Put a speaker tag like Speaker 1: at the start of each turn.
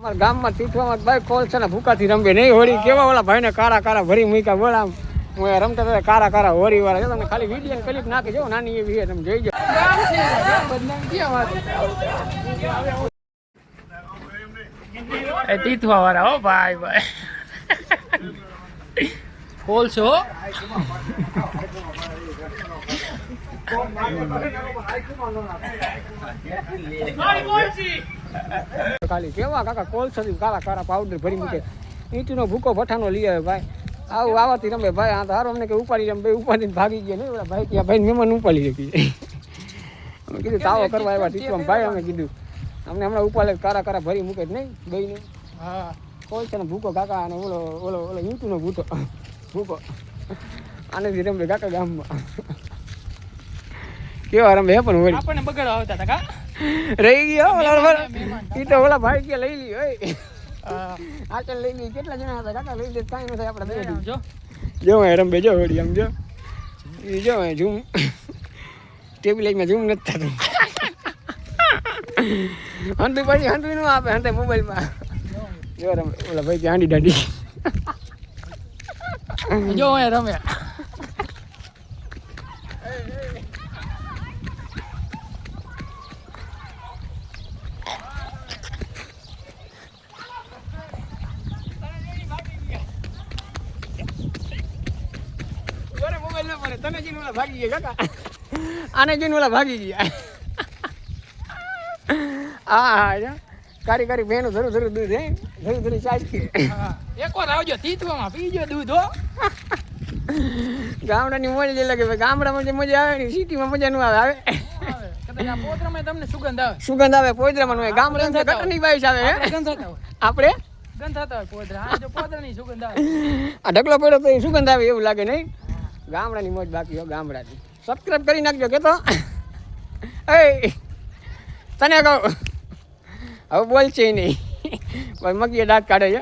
Speaker 1: અમારા ગામમાં તીઠવામાં ભાઈ કોલસાના ભૂકાથી રમે નહીં હોળી કેવા ઓલા ભાઈને કારા ભરી મૂક્યા બોલા હું રમતા હતા કારા હોળી વાળા તમને ખાલી વિડીયો ક્લિપ નાખી જો નાની એવી તમે જોઈ જાઓ
Speaker 2: તીથવા વાળા હો ભાઈ ભાઈ કોલસો
Speaker 1: ખાલી કેવા કાકા કોલસાથી કારા પાવડર ભરી મૂકે ઈંટનો ભૂકો ભઠ્ઠાનો લઈ આવે ભાઈ આવું આવાથી રમે ભાઈ આ તો હારો અમને કે ઉપાડી રમે ભાઈ ઉપાડીને ભાગી ગયા નહીં ઓલા ભાઈ ત્યાં ભાઈ મહેમાન ઉપાડી શકીએ અમે કીધું તાવો કરવા આવ્યા ટીચવામાં ભાઈ અમે કીધું અમને હમણાં ઉપાડે કારા ભરી મૂકે જ નહીં ભાઈને હા કોલસાનો ભૂકો કાકા અને ઓલો ઓલો ઓલો ઈંટનો ભૂકો આનેથી રમે કાકા ગામમાં કેવા રમે પણ હોળી
Speaker 2: આપણને બગાડવા આવતા હતા કા
Speaker 1: રહી ગયો ઈ તો ઓલા ભાઈ કે લઈ લી હોય આ ચાલ લઈ લી કેટલા જણા હતા કાકા લઈ લે કાંઈ ન થાય આપણે જો જો રમે જો હોળી આમ જો ઈ જો ઝૂમ ટેબલેટમાં ઝૂમ નથી થતું હંડુ પછી હંડુ નું આપે હંડે મોબાઈલમાં જો રમે ઓલા ભાઈ કે હાંડી દાડી
Speaker 2: જો રમે
Speaker 1: તને જીન ઓલા ભાગી ગયા કાકા આને જીન ઓલા ભાગી ગયા હા કારી બેનું ધરું દૂધ હે ધરું ચાચી
Speaker 2: એકવાર આવજો તીથવામાં પીજો દૂધ હો
Speaker 1: ગામડાની મોજ જે લાગે ગામડામાં જે મજા આવે ને સિટીમાં મજા ન આવે
Speaker 2: કદાચ પોદરામાં તમને
Speaker 1: સુગંધ આવે પોદરામાં હોય ગામડામાં ગટરની બાઈસ આવે આપણે
Speaker 2: ગંધ થતા હોય પોદરા જો પોદરાની સુગંધ આવે
Speaker 1: આ ઢગલો પડ્યો તો સુગંધ આવે એવું લાગે નહીં ગામડાની મોજ બાકી હો ગામડાની સબસ્ક્રાઇબ કરી નાખજો કે તો એ તને કહું હવે બોલ છે નહીં ભાઈ મગીએ દાંત કાઢે છે